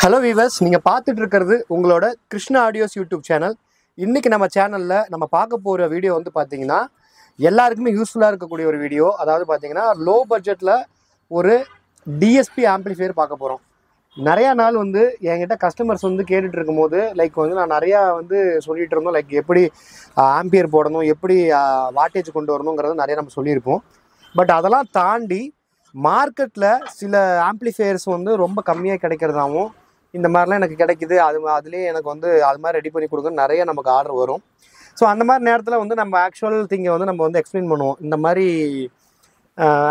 Hello viewers, நீங்கள் பார்த்துட்டு இருக்கிறது உங்களோட கிருஷ்ணா ஆடியோஸ் யூடியூப் சேனல். இன்றைக்கி நம்ம சேனலில் நம்ம பார்க்க போகிற வீடியோ வந்து பார்த்திங்கன்னா எல்லாருக்குமே யூஸ்ஃபுல்லாக இருக்கக்கூடிய ஒரு வீடியோ. அதாவது பார்த்திங்கன்னா லோ பட்ஜெட்டில் ஒரு டிஎஸ்பி ஆம்ப்ளிஃபையர் பார்க்க போகிறோம். நிறையா நாள் வந்து என்கிட்ட கஸ்டமர்ஸ் வந்து கேட்டுட்டு இருக்கும்போது நான் நிறையா சொல்லிகிட்டு இருந்தோம். எப்படி ஆம்பியர் போடணும், எப்படி வாட்டேஜ் கொண்டு வரணுங்கிறத நிறையா நம்ம சொல்லியிருப்போம். பட் அதெல்லாம் தாண்டி மார்க்கெட்டில் சில ஆம்ப்ளிஃபையர்ஸ் ரொம்ப கம்மியாக கிடைக்கிறதாவும், இந்த மாதிரிலாம் எனக்கு கிடைக்குது, அதுலேயே எனக்கு அது மாதிரி ரெடி பண்ணி கொடுங்க நிறைய நமக்கு ஆர்டர் வரும். ஸோ அந்த மாதிரி நேரத்தில் நம்ம ஆக்சுவல் திங்கை நம்ம எக்ஸ்பிளைன் பண்ணுவோம். இந்த மாதிரி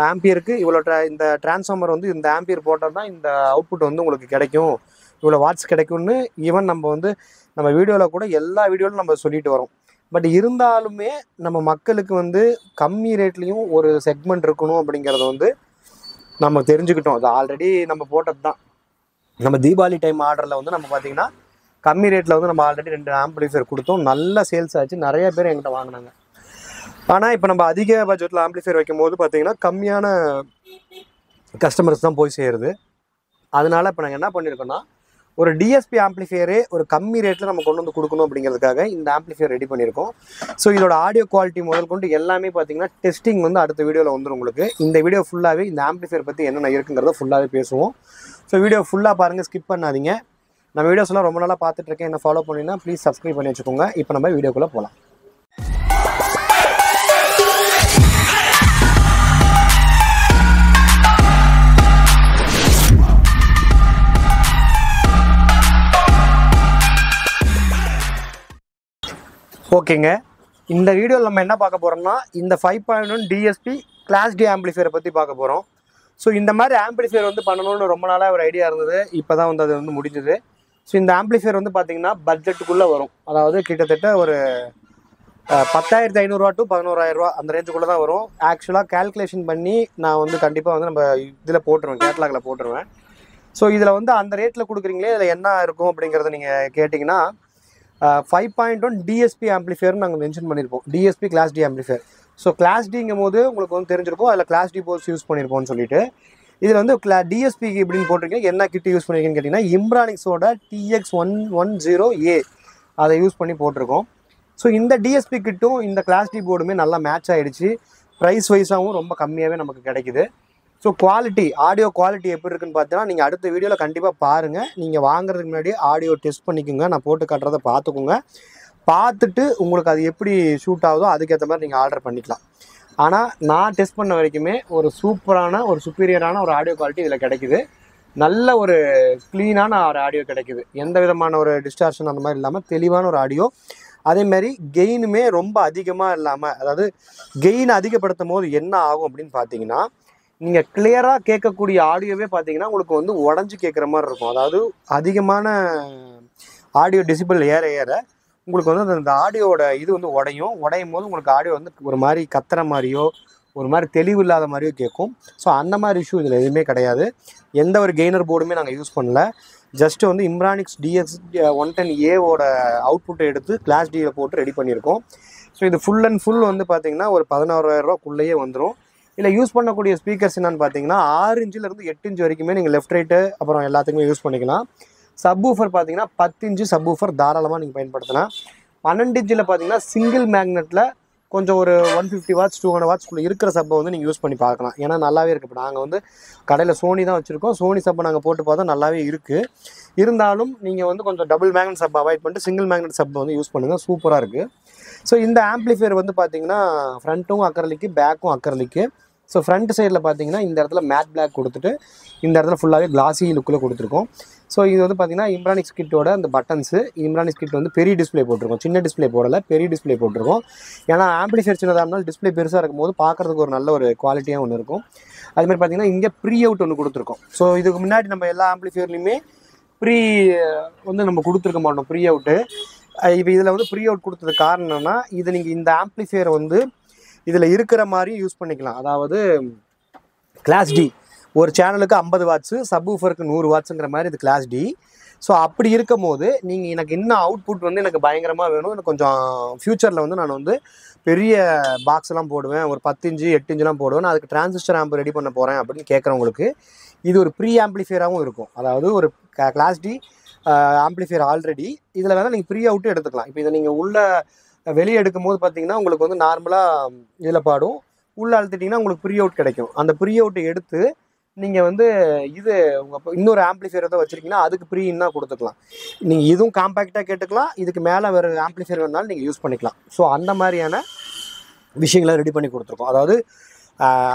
ஆம்பியருக்கு இவ்வளோ இந்த டிரான்ஸ்ஃபார்மர் இந்த ஆம்பியர் போட்டால் தான் இந்த அவுட்புட் உங்களுக்கு கிடைக்கும், இவ்வளோ வாட்ஸ் கிடைக்கும்னு ஈவன் நம்ம வீடியோவில் கூட எல்லா வீடியோவிலும் நம்ம சொல்லிட்டு வரோம். பட் இருந்தாலுமே நம்ம மக்களுக்கு கம்மி ரேட்லேயும் ஒரு செக்மெண்ட் இருக்கணும் அப்படிங்கிறத நம்ம தெரிஞ்சுக்கிட்டோம். அது ஆல்ரெடி நம்ம போட்டது தான். நம்ம தீபாவளி டைம் ஆர்டரில் நம்ம பார்த்திங்கன்னா கம்மி ரேட்டில் நம்ம ஆல்ரெடி 2 ஆம்பிளிஃபையர் கொடுத்தோம். நல்ல சேல்ஸ் ஆச்சு, நிறைய பேர் என்கிட்ட வாங்கினாங்க. ஆனால் இப்போ நம்ம அதிக பட்ஜெட்டில் ஆம்பிளிஃபையர் வைக்கும் போது பார்த்திங்கன்னா கம்மியான கஸ்டமர்ஸ் தான் போய் சேருது. அதனால் இப்போ நாங்கள் என்ன பண்ணியிருக்கோன்னா, ஒரு டிஎஸ்பி ஆம்பிளிஃபையரே ஒரு கம்மி ரேட்டில் நம்ம கொண்டு கொடுக்கணும் அப்படிங்கிறதுக்காக இந்த ஆம்பிளிஃபையர் ரெடி பண்ணியிருக்கோம். ஸோ இதோட ஆடியோ குவாலிட்டி முதல் கொண்டு எல்லாமே பார்த்திங்கன்னா டெஸ்டிங் அடுத்த வீடியோவில் வந்துடும் உங்களுக்கு. இந்த வீடியோ ஃபுல்லாகவே இந்த ஆம்பிளிஃபையர் பற்றி என்னென்ன இருக்குங்கிறத ஃபுல்லாகவே பேசுவோம். ஸோ வீடியோ ஃபுல்லாக பாருங்கள், ஸ்கிப் பண்ணாதீங்க. நம்ம வீடியோஸ்லாம் ரொம்ப நாளாக பார்த்துட்ருக்கேன், என்ன ஃபாலோ பண்ணினா ப்ளீஸ் சப்ஸ்கிரைப் பண்ணி வச்சுக்கோங்க. இப்போ நம்ம வீடியோக்குள்ளே போகலாம். ஓகேங்க, இந்த வீடியோவில் நம்ம என்ன பார்க்க போகிறோம்னா, இந்த 5.1 டிஎஸ்பி கிளாஸ் டி ஆம்பிளிஃபையரை பற்றி பார்க்க போகிறோம். ஸோ இந்த மாதிரி ஆம்பிளிஃபையர் பண்ணணும்னு ரொம்ப நாளாக ஒரு ஐடியா இருந்தது. இப்போ தான் அது முடிஞ்சுது. ஸோ இந்த ஆம்பிளிஃபையர் பார்த்திங்கன்னா பட்ஜெட்டுக்குள்ளே வரும். அதாவது கிட்டத்தட்ட ஒரு 10,500 ரூபா டு 11,000 ரூபா அந்த ரேஞ்சுக்குள்ளே தான் வரும். ஆக்சுவலாக கேல்குலேஷன் பண்ணி நான் கண்டிப்பாக நம்ம இதில் போட்டுருவேன், கேட்லாகில் போட்டுருவேன். ஸோ இதில் அந்த ரேட்டில் கொடுக்குறீங்களே, இதில் என்ன இருக்கும் அப்படிங்கிறத நீங்கள் கேட்டிங்கன்னா, 5.1 டிஎஸ்பி ஆம்பிளிஃபையர்னு நாங்கள் மென்ஷன் பண்ணியிருப்போம். DSP class D amplifier. So class டிங்கும் போது உங்களுக்கு தெரிஞ்சிருக்கும், அதில் கிளாஸ் டி போர்ட்ஸ் யூஸ் பண்ணியிருப்போம்னு சொல்லிட்டு. இதில் டிஎஸ்பிக்கு இப்படின்னு போட்டிருக்கீங்க. என்ன கிட்டு யூஸ் பண்ணியிருக்கீங்கன்னு கேட்டிங்கன்னா, இம்ப்ரானிக்ஸோட TX110A அதை யூஸ் பண்ணி போட்டிருக்கோம். ஸோ இந்த டிஎஸ்பி கிட்டும் இந்த கிளாஸ் டி போர்டுமே நல்லா மேட்ச் ஆகிடுச்சு. ப்ரைஸ் வைஸாகவும் ரொம்ப கம்மியாகவே நமக்கு கிடைக்குது. ஸோ குவாலிட்டி, ஆடியோ குவாலிட்டி எப்படி இருக்குன்னு பார்த்தீங்கன்னா, நீங்கள் அடுத்த வீடியோவில் கண்டிப்பாக பாருங்கள். நீங்கள் வாங்குறதுக்கு முன்னாடி ஆடியோ டெஸ்ட் பண்ணிக்கோங்க. நான் போட்டு காட்டுறதை பார்த்துக்கோங்க. பார்த்துட்டு உங்களுக்கு அது எப்படி ஷூட் ஆகுதோ அதுக்கேற்ற மாதிரி நீங்கள் ஆர்டர் பண்ணிக்கலாம். ஆனால் நான் டெஸ்ட் பண்ண வரைக்குமே ஒரு சூப்பரான, ஒரு சுப்பீரியரான ஒரு ஆடியோ குவாலிட்டி இதில் கிடைக்குது. நல்ல ஒரு க்ளீனான ஒரு ஆடியோ கிடைக்குது. எந்த விதமான ஒரு டிஸ்டார்ஷன் அந்த மாதிரி இல்லாமல் தெளிவான ஒரு ஆடியோ. அதேமாதிரி கெயினுமே ரொம்ப அதிகமாக இல்லாமல், அதாவது கெயின் அதிகப்படுத்தும் போது என்ன ஆகும் அப்படின்னு பார்த்தீங்கன்னா, நீங்கள் கிளியராக கேட்கக்கூடிய ஆடியோவே பார்த்தீங்கன்னா உங்களுக்கு உடஞ்சி கேட்குற மாதிரி இருக்கும். அதாவது அதிகமான ஆடியோ டெசிபிள் ஏற ஏற உங்களுக்கு அந்த ஆடியோட உடையும் போது உங்களுக்கு ஆடியோ ஒரு மாதிரி கத்துற மாதிரியோ ஒரு மாதிரி தெளிவு இல்லாத மாதிரியோ கேட்கும். ஸோ அந்த மாதிரி இஷ்யூ இதில் எதுவுமே கிடையாது. எந்த ஒரு கெய்னர் போர்டுமே நாங்கள் யூஸ் பண்ணல. ஜஸ்ட்டு இம்ப்ரானிக்ஸ் DX110Aவோட அவுட்புட்டை எடுத்து கிளாஸ் டியில் போட்டு ரெடி பண்ணியிருக்கோம். ஸோ இது ஃபுல் அண்ட் ஃபுல் பார்த்தீங்கன்னா ஒரு 11,000 ரூபாக்குள்ளேயே வந்துடும். இதில் யூஸ் பண்ணக்கூடிய ஸ்பீக்கர்ஸ் என்னென்னு பார்த்தீங்கன்னா 6 இன்ச்சிலேருந்து 8 இன்ச் வரைக்குமே நீங்கள் லெஃப்ட் ரைட்டு அப்புறம் எல்லாத்துக்குமே யூஸ் பண்ணிக்கலாம். சப்வூஃபர் பார்த்தீங்கன்னா 10 இன்ச்சு சப்வூஃபர் தாராளமாக நீங்கள் பயன்படுத்தலாம். 12 இன்ச்சில் பார்த்தீங்கன்னா சிங்கிள் மேக்னெட்டில் கொஞ்சம் ஒரு 150 வாட்ஸ் 200 வாட்ஸ்க்குள்ளே இருக்கிற சப்பை நீங்கள் யூஸ் பண்ணி பார்க்கலாம். ஏன்னா நல்லாவே இருக்குது. இப்போ நாங்கள் கடையில் சோனி தான் வச்சுருக்கோம். சோனி சப்பை நாங்கள் போட்டு பார்த்தா நல்லாவே இருக்குது. இருந்தாலும் நீங்கள் கொஞ்சம் டபுள் மேக்னெட் சப்பை அவாய்ட் பண்ணிட்டு சிங்கிள் மேக்னெட் சப்பை யூஸ் பண்ணுங்கள், சூப்பராக இருக்குது. ஸோ இந்த ஆம்பிளிஃபையர் பார்த்தீங்கன்னா ஃப்ரண்ட்டும் அக்கர்லிக்கு, பேக்கும் அக்கர்லிக்கு. ஸோ ஃப்ரண்ட் சைடில் பார்த்தீங்கன்னா இந்த இடத்துல மேட் பிளாக் கொடுத்துட்டு இந்த இடத்துல ஃபுல்லாகவே கிளாஸி லுக்கில் கொடுத்துருக்கோம். ஸோ இது பார்த்தீங்கன்னா இம்ப்ரானிக்ஸ் கிட்டோட அந்த பட்டன்ஸு. இம்ப்ரானிக்ஸ் கிட் பெரிய டிஸ்பிளே போட்டிருக்கோம், சின்ன டிஸ்பிளே போடலை, பெரிய டிஸ்பிளே போட்டிருக்கோம். ஏன்னா ஆம்பிளிஃபையர் சின்னதாக இருந்தாலும் டிஸ்பிளே பெருசாக இருக்கும்போது பார்க்குறதுக்கு ஒரு நல்ல ஒரு குவாலிட்டியாக ஒன்று இருக்கும். அதுமாதிரி பார்த்தீங்கன்னா இங்கே ப்ரீ அவுட் ஒன்று கொடுத்துருக்கோம். ஸோ இதுக்கு முன்னாடி நம்ம எல்லா ஆம்பிளிஃபையர்லையுமே ப்ரீ நம்ம கொடுத்துருக்க மாட்டோம் ப்ரீ அவுட்டு. இப்போ இதில் ப்ரீ அவுட் கொடுத்தது காரணம் என்னன்னா, இது நீங்கள் இந்த ஆம்பிளிஃபையர் இதில் இருக்கிற மாதிரி யூஸ் பண்ணிக்கலாம். அதாவது கிளாஸ் டி ஒரு சேனலுக்கு 50 வாட்ஸு, சப்வூஃபருக்கு 100 வாட்ஸுங்கிற மாதிரி இது கிளாஸ் டி. ஸோ அப்படி இருக்கும் போது நீங்கள் எனக்கு இன்னும் அவுட்புட் எனக்கு பயங்கரமாக வேணும், எனக்கு கொஞ்சம் ஃப்யூச்சரில் நான் பெரிய பாக்ஸ்லாம் போடுவேன், ஒரு 10 இன்ச்சு 8 இன்ச்சுலாம் போடுவேன், நான் அதுக்கு டிரான்சிஸ்டர் ஆம்ப் ரெடி பண்ண போகிறேன் அப்படின்னு கேட்குறவங்களுக்கு இது ஒரு ப்ரீ ஆம்பிளிஃபையராகவும் இருக்கும். அதாவது ஒரு கிளாஸ் டி ஆம்பிளிஃபையர் ஆல்ரெடி. இதில் வேணால் நீங்கள் ப்ரீ அவுட்டு எடுத்துக்கலாம். இப்போ இதை நீங்கள் உள்ளே வெளியே எடுக்கும் போது பார்த்தீங்கன்னா உங்களுக்கு வந்து நார்மலாக இதில் பாடும். உள்ளே அழுத்திட்டிங்கன்னா உங்களுக்கு ப்ரீ அவுட் கிடைக்கும். அந்த ப்ரீ அவுட்டை எடுத்து நீங்கள் வந்து இது உங்கள் இன்னொரு ஆம்பிளிஃபையர் தான் வச்சுருக்கீங்கன்னா அதுக்கு ப்ரீ இன்னும் கொடுத்துக்கலாம். நீங்கள் இதுவும் காம்பேக்டாக கேட்டுக்கலாம். இதுக்கு மேலே வேறு ஆம்பிளிஃபையர் வேணாலும் நீங்கள் யூஸ் பண்ணிக்கலாம். ஸோ அந்த மாதிரியான விஷயங்களை ரெடி பண்ணி கொடுத்துருக்கோம். அதாவது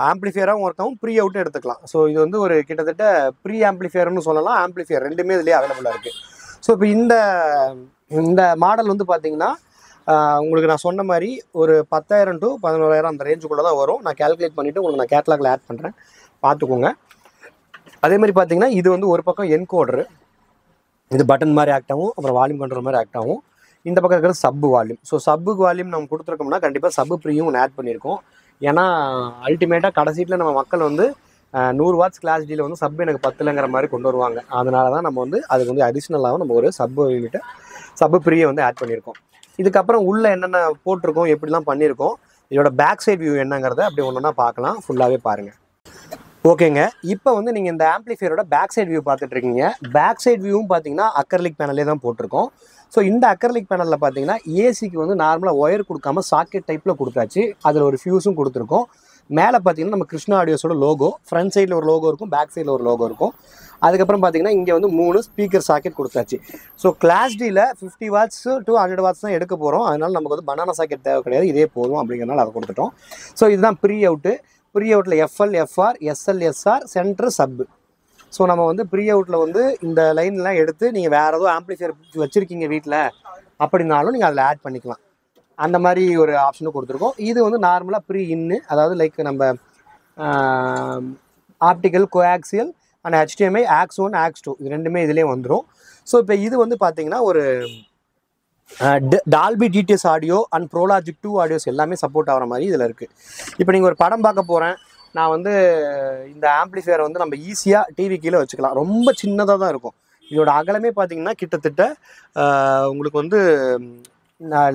ஆம்பிளிஃபையராகவும் ஒர்க் ஆகும், ப்ரீ அவுட்டும் எடுத்துக்கலாம். ஸோ இது வந்து ஒரு கிட்டத்தட்ட ப்ரீ ஆம்பிளிஃபையர்னு சொல்லலாம், ஆம்பிளிஃபையர் ரெண்டுமே இதுலேயே அவைலபிளாக இருக்குது. ஸோ இப்போ இந்த மாடல் வந்து பார்த்தீங்கன்னா உங்களுக்கு நான் சொன்ன மாதிரி ஒரு 10,000 to 11,000 அந்த ரேஞ்சுக்குள்ளே தான் வரும். நான் கேல்குலேட் பண்ணிவிட்டு உங்களுக்கு நான் கேட்லாகில் ஆட் பண்ணுறேன், பார்த்துக்கோங்க. அதே மாதிரி பார்த்தீங்கன்னா இது வந்து ஒரு பக்கம் என்கோடரு, இது பட்டன் மாதிரி ஆக்ட் ஆகும், அப்புறம் வால்யூம் கண்ட்ரோல் மாதிரி ஆக்ட் ஆகும். இந்த பக்கம் இருக்கிறது சப்பு வால்யூம். ஸோ சப்புக்கு வால்யூம் நம்ம கொடுத்துருக்கோம்னா கண்டிப்பாக சப்பு ப்ரீயும் ஒன்று ஆட் பண்ணியிருக்கோம். ஏன்னா அல்டிமேட்டாக கடைசியில் நம்ம மக்கள் வந்து 100 வாட்ஸ் கிளாஸ் டியில் வந்து சப் எனக்கு 10ங்கிற மாதிரி கொண்டு வருவாங்க. அதனால தான் நம்ம வந்து அதுக்கு வந்து அடிஷ்னலாகவும் நம்ம ஒரு சப்பு யூனிட்டை சப்பு ப்ரீயை வந்து ஆட் பண்ணியிருக்கோம். இதுக்கப்புறம் உள்ளே என்னென்ன போட்டிருக்கோம், எப்படிலாம் பண்ணியிருக்கோம், இதோட பேக் சைட் வியூ என்னங்கிறத அப்படி ஒன்றுனா பார்க்கலாம். ஃபுல்லாகவே பாருங்கள். ஓகேங்க, இப்போ வந்து நீங்கள் இந்த ஆம்பிளிஃபையரோட பேக் சைட் வியூ பார்த்துட்ருக்கீங்க. பேக் சைட் வியூவும் பார்த்தீங்கன்னா அக்ரலிக் பேனலே தான் போட்டிருக்கோம். ஸோ இந்த அக்ரலிக் பேனலில் பார்த்தீங்கன்னா ஏசிக்கு வந்து நார்மலாக ஒயர் கொடுக்காம சாக்கெட் டைப்பில் கொடுத்தாச்சு. அதில் ஒரு ஃபியூஸும் கொடுத்துருக்கோம். மேலே பார்த்தீங்கன்னா நம்ம கிருஷ்ணா ஆடியோஸோட லோகோ, ஃப்ரண்ட் சைடில் ஒரு லோகோ இருக்கும், பேக் சைடில் ஒரு லோகோ இருக்கும். அதுக்கப்புறம் பார்த்தீங்கன்னா இங்கே வந்து 3 ஸ்பீக்கர் சாக்கெட் கொடுத்தாச்சு. ஸோ கிளாஸ் டியில் 50 வாட்ஸ் to 100 வாட்ஸ் தான் எடுக்க போகிறோம். அதனால நமக்கு வந்து பனானா சாக்கெட் தேவை கிடையாது, இதே போதும் அப்படிங்கிறனால அதை கொடுத்துட்டோம். ஸோ இதுதான் ப்ரீ அவுட்டு. ப்ரீ அவுட்டில் FL, FR, SLSR, centre, sub. So நம்ம வந்து ப்ரீ அவுட்டில் வந்து இந்த லைன்லாம் எடுத்து நீங்கள் வேறு ஏதோ ஆம்பிளிஃபையர் வச்சுருக்கீங்க வீட்டில் அப்படின்னாலும் நீங்கள் அதில் ஆட் பண்ணிக்கலாம். அந்த மாதிரி ஒரு ஆப்ஷனும் கொடுத்துருக்கோம். இது வந்து நார்மலாக ப்ரீ இன்னு, அதாவது லைக் நம்ம optical, coaxial and HDMI, aux 1, aux 2 இது ரெண்டுமே இதிலே வந்துடும். ஸோ இப்போ இது வந்து பார்த்தீங்கன்னா ஒரு Dolby TDS audio and Pro Logic 2 audios எல்லாமே சப்போர்ட் ஆகிற மாதிரி இதில் இருக்குது. இப்போ நீங்கள் ஒரு படம் பார்க்க போகிறேன், நான் வந்து இந்த ஆம்பிளிஃபையரை வந்து நம்ம ஈஸியாக டிவி கீழே வச்சுக்கலாம். ரொம்ப சின்னதாக தான் இருக்கும். இதோட அகலமே பார்த்தீங்கன்னா கிட்டத்தட்ட உங்களுக்கு வந்து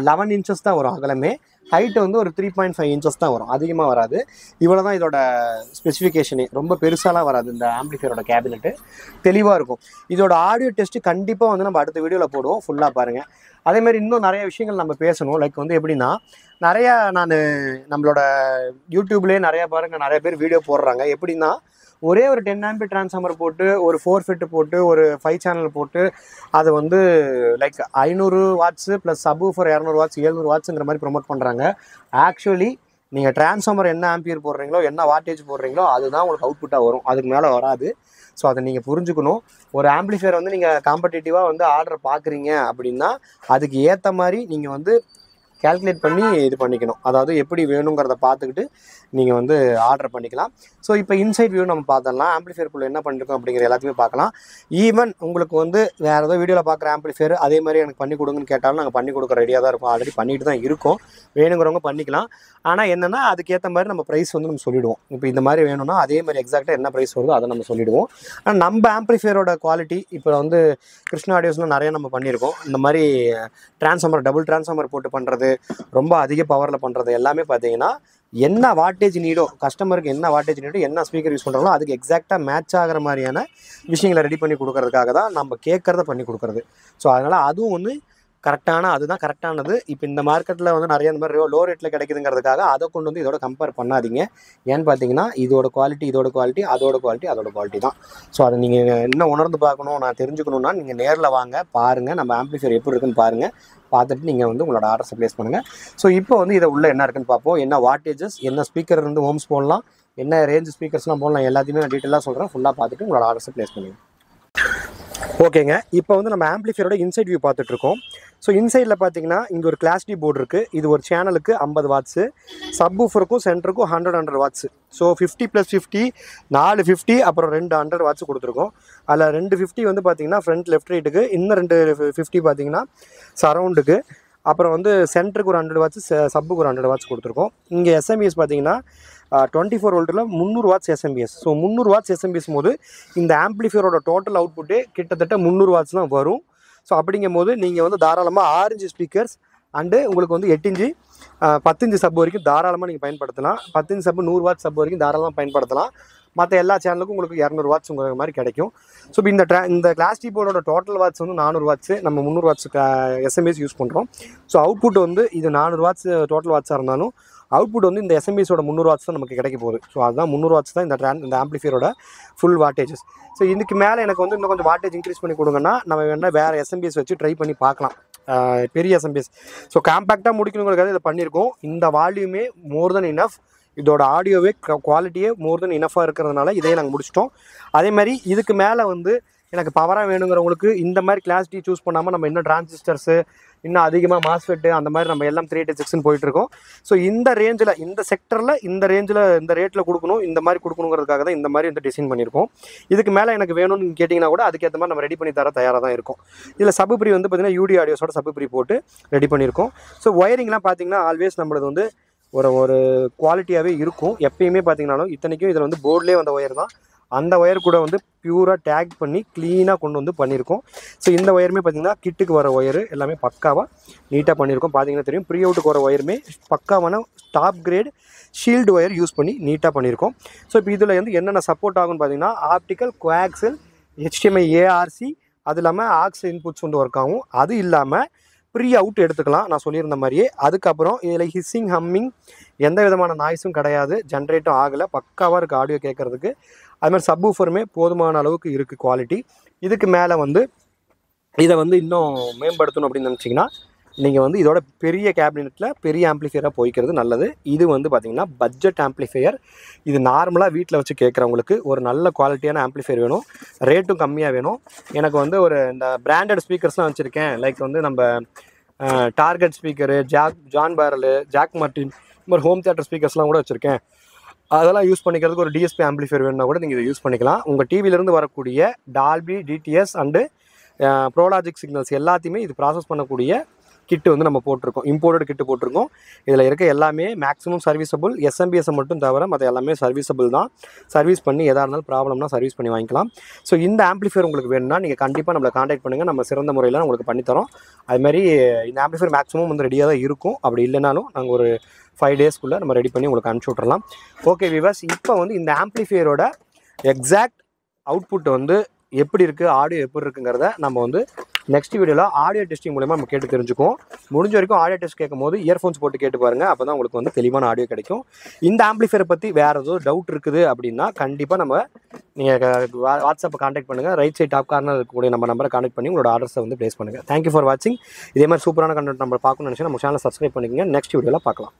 11 இன்ச்சஸ் தான் வரும் அகலமே. ஹைட்டு வந்து ஒரு 3.5 இன்ச்சஸ் தான் வரும், அதிகமாக வராது. இவ்வளோ தான் இதோட ஸ்பெசிஃபிகேஷனே, ரொம்ப பெருசாலாம் வராது. இந்த ஆம்பிளிஃபையரோட கேபினெட்டு தெளிவாக இருக்கும். இதோட ஆடியோ டெஸ்ட்டு கண்டிப்பாக வந்து நம்ம அடுத்த வீடியோவில் போடுவோம், ஃபுல்லாக பாருங்கள். அதேமாதிரி இன்னும் நிறைய விஷயங்கள் நம்ம பேசணும். லைக் வந்து எப்படின்னா, நிறையா நம்மளோட யூடியூப்லேயே நிறையா பாருங்கள், நிறைய பேர் வீடியோ போடுறாங்க. எப்படின்னா ஒரே ஒரு 10 ஆம்பி டிரான்ஸ்ஃபார்மர் போட்டு, ஒரு 4 ஃபிட் போட்டு, ஒரு 5 சேனல் போட்டு, அதை வந்து like 500 watts plus subwoofer 200 watts 700 வாட்ஸுங்கிற மாதிரி ப்ரொமோட் பண்ணுறாங்க. ஆக்சுவலி நீங்கள் டிரான்ஸ்ஃபார்மர் என்ன ஆம்பியர் போடுறீங்களோ, என்ன வாட்டேஜ் போடுறீங்களோ அதுதான் உங்களுக்கு அவுட்புட்டாக வரும், அதுக்கு மேலே வராது. ஸோ அதை நீங்கள் புரிஞ்சுக்கணும். ஒரு ஆம்பிளிஃபையர் வந்து நீங்கள் காம்படிட்டிவாக வந்து ஆர்டர் பார்க்குறீங்க அப்படின்னா அதுக்கு ஏற்ற மாதிரி நீங்கள் வந்து கேல்குலேட் பண்ணி இது பண்ணிக்கணும். அதாவது எப்படி வேணுங்கிறத பார்த்துக்கிட்டு நீங்கள் வந்து ஆர்டர் பண்ணிக்கலாம். ஸோ இப்போ இன்சைட் வியூ நம்ம பார்த்துடலாம். ஆம்பிளிஃபையருக்குள்ளே என்ன பண்ணிருக்கோம் அப்படிங்கிற எல்லாத்தையுமே பார்க்கலாம். ஈவன் உங்களுக்கு வந்து வேறு ஏதோ வீடியோவில் பார்க்குற ஆம்பிளிஃபையர் அதே மாதிரி எனக்கு பண்ணி கொடுங்கன்னு கேட்டாலும் நாங்கள் பண்ணி கொடுக்க ரெடியாக தான் இருக்கும். ஆல்ரெடி பண்ணிட்டு தான் இருக்கோம். வேணுங்கிறவங்க பண்ணிக்கலாம். ஆனால் என்னென்னா அதுக்கேற்ற மாதிரி நம்ம ப்ரைஸ் வந்து நம்ம சொல்லிவிடுவோம். இப்போ இந்த மாதிரி வேணும்னா அதே மாதிரி எக்ஸாக்டாக என்ன ப்ரைஸ் வருதோ அதை நம்ம சொல்லிவிடுவோம். ஆனால் நம்ம ஆம்பிளிஃபையரோட குவாலிட்டி இப்போ வந்து கிருஷ்ணா ஆடியோஸ்லாம் நிறையா நம்ம பண்ணியிருக்கோம். இந்த மாதிரி டிரான்ஸ்ஃபார்மர், டபுள் டிரான்ஸ்ஃபார்மர் போட்டு பண்ணுறது, ரொம்ப அதிக பவரில் பண்ணுறது எல்லாமே பார்த்தீங்கன்னா என்ன வாட்டேஜ் நீடோ, கஸ்டமருக்கு என்ன வாட்டேஜ் நீடோ, என்ன ஸ்பீக்கர் யூஸ் பண்ணுறாங்களோ அதுக்கு எக்ஸாக்டாக மேட்ச் ஆகிற மாதிரியான விஷயங்களை ரெடி பண்ணி கொடுக்கறதுக்காக தான் நம்ம கேட்குறத பண்ணி கொடுக்குறது. ஸோ அதனால் அதுவும் வந்து அதுதான் கரெக்டானது. இப்போ இந்த மார்க்கெட்டில் வந்து நிறைய இந்த மாதிரி லோ ரேட்டில் கிடைக்குதுங்கிறதுக்காக அதை கொண்டு வந்து இதோட கம்பேர் பண்ணாதீங்க. ஏன்னு பார்த்தீங்கன்னா இதோட குவாலிட்டி, அதோட குவாலிட்டி தான். ஸோ அதை நீங்கள் இன்னும் உணர்ந்து பார்க்கணும், நான் தெரிஞ்சுக்கணுன்னா நீங்கள் நேரில் வாங்க, பாருங்கள், நம்ம ஆம்பிளிஃபையர் எப்படி இருக்குன்னு பாருங்கள். பார்த்துட்டு நீங்கள் வந்து உங்களோட ஆர்டர்ஸை ப்ளேஸ் பண்ணுங்கள். ஸோ இப்போ வந்து இதை உள்ள என்ன இருக்குன்னு பார்ப்போம். என்ன வாட்டேஜஸ், என்ன ஸ்பீக்கர் இருந்து ஹோம்ஸ் போடலாம், என்ன ரேஞ்ச் ஸ்பீக்கர்ஸ்லாம் போடலாம், எல்லாத்தையுமே நான் டீட்டெயிலாக சொல்கிறேன். ஃபுல்லாக பார்த்துட்டு உங்களோட ஆர்டர்ஸை ப்ளேஸ் பண்ணுங்கள். ஓகேங்க, இப்போ வந்து நம்ம ஆம்பிளிஃபையரோட இன்சைட் வியூ பார்த்துட்ருக்கோம். ஸோ இன்சைடில் பார்த்தீங்கன்னா இங்கே ஒரு கிளாஸ் டி போர்டு இருக்குது. இது ஒரு சேனலுக்கு 50 வாட்ஸு, சப்வூஃபருக்கும் சென்டருக்கும் 100 வாட்ஸு. ஸோ 50 + 50 4 50, அப்புறம் 2 100 வாட்ஸ் கொடுத்துருக்கோம். அதில் 2 50 வந்து பார்த்தீங்கன்னா ஃப்ரண்ட் லெஃப்ட் ரைட்டுக்கு, இன்னும் 2 50 பார்த்தீங்கன்னா சரௌண்டுக்கு, அப்புறம் வந்து சென்டருக்கு ஒரு 100 வாட்ஸ், சப்புக்கு ஒரு 100 வாட்ஸ் கொடுத்துருக்கோம். இங்கே எஸ்எம்பிஎஸ் பார்த்தீங்கன்னா 24 வோல்ட்டில் 300 watts SMPS. So 300 watts SMPS போது இந்த ஆம்பிளிஃபையரோட டோட்டல் அவுட்புட்டே கிட்டத்தட்ட 300 வாட்ஸ் தான் வரும். ஸோ அப்படிங்கும் போது நீங்கள் வந்து தாராளமாக 6 இன்ச் ஸ்பீக்கர்ஸ் அண்டு உங்களுக்கு வந்து 8 இன்ச்சு 10 இன்ச்சு சப் வரைக்கும் தாராளமாக நீங்கள் பயன்படுத்தலாம். 10 இன்ச் சப்பு 100 வாட்ஸ் சப் வரைக்கும் தாராளமாக பயன்படுத்தலாம். மற்ற எல்லா சேனலுக்கும் உங்களுக்கு 200 வாட்ஸுங்கிற மாதிரி கிடைக்கும். ஸோ இப்போ இந்த கிளாஸ் டி போர்டோட டோட்டல் வாட்ஸ் வந்து 400 வாட்ஸு, நம்ம 300 வாட்ஸ் எஸ்எம்பிஎஸ் யூஸ் பண்ணுறோம். ஸோ அவுட்புட் வந்து இது 400 வாட்ஸ் டோட்டல் வாட்ஸாக இருந்தாலும் அவுட்புட் வந்து இந்த எஸ்எம்பிஎஸோட 300 வாட்ஸ் தான் நமக்கு கிடைக்க போகுது. ஸோ அதுதான் 300 வாட்ஸ் தான் இந்த ஆம்பிளிஃபையரோட ஃபுல் வாட்டேஜஸ். ஸோ இதுக்கு மேலே எனக்கு வந்து இன்னும் கொஞ்சம் வாட்டேஜ் இன்க்ரீஸ் பண்ணி கொடுங்கன்னா நம்ம வேணால் வேறு எஸ்எம்பிஎஸ் வச்சு ட்ரை பண்ணி பார்க்கலாம், பெரிய எஸ்எம்பிஎஸ். ஸோ காம்பேக்டாக முடிக்கணுங்கிறதுக்காக இதை பண்ணியிருக்கோம். இந்த வால்யூமே மோர் தென் இனஃப், இதோட ஆடியோவே குவாலிட்டியே மோர் தென் இனஃபாக இருக்கிறதுனால இதையே நாங்கள் முடிச்சிட்டோம். அதே மாதிரி இதுக்கு மேலே வந்து எனக்கு பவராக வேணுங்கிறவங்களுக்கு இந்த மாதிரி கிளாஸ் டி சூஸ் பண்ணாமல் நம்ம இன்னும் டிரான்சிஸ்டர்ஸு, இன்னும் அதிகமாக மாஸ்ஃபெட்டு அந்த மாதிரி நம்ம எல்லாம் 386 போயிட்டுருக்கோம். ஸோ இந்த ரேஞ்சில், இந்த செக்டரில், இந்த ரேஞ்சில், இந்த ரேட்டில் கொடுக்கணும், இந்த மாதிரி கொடுக்கணுங்கிறதுக்காக தான் இந்த மாதிரி வந்து டிசைன் பண்ணியிருக்கோம். இதுக்கு மேலே எனக்கு வேணும்னு கேட்டிங்கன்னா கூட அதுக்கேற்ற மாதிரி நம்ம ரெடி பண்ணி தர தயாராக தான் இருக்கும். இதில் சப்ப்ரி வந்து பார்த்திங்கன்னா யூடி ஆடியோஸோட சப்ப்ரி போட்டு ரெடி பண்ணியிருக்கோம். ஸோ ஒயரிங்லாம் பார்த்திங்கன்னா ஆல்வேஸ் நம்மளது வந்து ஒரு குவாலிட்டியாகவே இருக்கும். எப்பயுமே பார்த்திங்கனாலும் இத்தனைக்கும் இதில் வந்து போர்ட்லேயே வந்த ஒயர் தான், அந்த ஒயர் கூட வந்து பியூராக டேக் பண்ணி க்ளீனாக கொண்டு வந்து பண்ணியிருக்கோம். ஸோ இந்த ஒயருமே பார்த்திங்கன்னா கிட்டுக்கு வர ஒயர் எல்லாமே பக்காவாக நீட்டாக பண்ணியிருக்கோம். பார்த்திங்கன்னா தெரியும், ப்ரீ அவுட்டுக்கு வர ஒயருமே பக்காவான top grade shield wire use பண்ணி நீட்டாக பண்ணியிருக்கோம். ஸோ இப்போ இதில் வந்து என்னென்ன சப்போர்ட் ஆகும்னு பார்த்திங்கன்னா ஆப்டிக்கல், கோஆக்சியல், HDMI, ARC, அது இல்லாமல் ஆக்ஸ் இன்புட்ஸ் வந்து ஒர்க் ஆகும். அது இல்லாமல் ப்ரீ அவுட் எடுத்துக்கலாம் நான் சொல்லியிருந்த மாதிரியே. அதுக்கப்புறம் இதில் ஹிஸ்ஸிங், ஹம்மிங், எந்த விதமான நாய்ஸும் கிடையாது, ஜென்ரேட்டும் ஆகலை, பக்காவாக இருக்குது ஆடியோ கேட்குறதுக்கு. அதுமாதிரி சப்வூஃபருமே போதுமான அளவுக்கு இருக்குது குவாலிட்டி. இதுக்கு மேலே வந்து இதை வந்து இன்னும் மேம்படுத்தணும் அப்படின்னு நினச்சிங்கன்னா நீங்கள் வந்து இதோட பெரிய கேபினெட்டில் பெரிய ஆம்ப்ளிஃபையராக போய்க்கிறது நல்லது. இது வந்து பார்த்திங்கன்னா பட்ஜெட் ஆம்ப்ளிஃபையர். இது நார்மலாக வீட்டில் வச்சு கேட்குறவங்களுக்கு ஒரு நல்ல குவாலிட்டியான ஆம்ப்ளிஃபையர் வேணும், ரேட்டும் கம்மியாக வேணும். எனக்கு வந்து ஒரு இந்த பிராண்டட் ஸ்பீக்கர்ஸ்லாம் வச்சுருக்கேன், லைக் வந்து நம்ம target speaker, John barrel, Jack Martin, இந்த மாதிரி ஹோம் தியேட்டர் ஸ்பீக்கர்ஸ்லாம் கூட வச்சுருக்கேன். அதெல்லாம் யூஸ் பண்ணிக்கிறதுக்கு ஒரு டிஎஸ்பி ஆம்ப்ளிஃபையர் வேணுன்னா கூட நீங்கள் இதை யூஸ் பண்ணிக்கலாம். உங்கள் டிவிலேருந்து வரக்கூடிய Dolby, DTS and ProLogic signals எல்லாத்தையுமே இது ப்ராசஸ் பண்ணக்கூடிய கிட்டு வந்து நம்ம போட்டிருக்கோம், இம்போர்ட்டட் கிட்டு போட்டிருக்கோம். இதில் இருக்க எல்லாமே மேக்ஸிமம் சர்வீஸபிள், எஸ்எம்பிஎஸ்ஸை மட்டும் தவிர மற்ற எல்லாமே சர்வீஸபிள் தான். சர்வீஸ் பண்ணி எதாக இருந்தாலும் ப்ராப்ளம்னா சர்வீஸ் பண்ணி வாங்கிக்கலாம். ஸோ இந்த ஆம்ப்ளிஃபையர் உங்களுக்கு வேணும்னா நீங்கள் கண்டிப்பாக நம்மளை காண்டாக்ட் பண்ணுங்கள், நம்ம சிறந்த முறையில் உங்களுக்கு பண்ணித்தரோம். அதுமாதிரி இந்த ஆம்ப்ளிஃபையர் மேக்ஸிமம் வந்து ரெடியாக தான் இருக்கும். அப்படி இல்லைனாலும் நாங்கள் ஒரு 5 டேஸ்க்குள்ளே நம்ம ரெடி பண்ணி உங்களுக்கு அனுப்பிச்சி விட்றலாம். ஓகே வியூவர்ஸ், இப்போ வந்து இந்த ஆம்ப்ளிஃபையரோட எக்ஸாக்ட் அவுட்புட் வந்து எப்படி இருக்குது, ஆடியோ எப்படி இருக்குங்கிறத நம்ம வந்து நெக்ஸ்ட் வீடியோவில் ஆடியோ டெஸ்டிங் மூலமாக நம்ம கேட்டு தெரிஞ்சுக்குவோம். முடிஞ்ச வரைக்கும் ஆடியோ டெஸ்ட் கேட்கும் போது இயர்ஃபோன்ஸ் போட்டு கேட்டு பாருங்கள், அப்போ தான் உங்களுக்கு வந்து தெளிவான ஆடியோ கிடைக்கும். இந்த ஆம்ப்ளிஃபையரை பற்றி வேறு ஏதோ டவுட் இருக்குது அப்படின்னா கண்டிப்பாக நம்ம நீங்கள் வாட்ஸ்அப்பை காண்டாக்ட் பண்ணுங்கள். ரைட் சைட் டாப் கார்னர் இருக்கக்கூடிய நம்ம நம்பரை காண்டாக்ட் பண்ணி உங்களோட ஆர்டர்ஸை வந்து ப்ளேஸ் பண்ணுங்கள். தேங்க்யூ ஃபார் வாட்சிங். இதே மாதிரி சூப்பரான கண்டென்ட் நம்ம பார்க்கணும்னு நினச்சா நம்ம சேனலை சப்ஸ்கிரைப் பண்ணிக்கங்க. நெக்ஸ்ட் வீடியோவில் பார்க்கலாம்.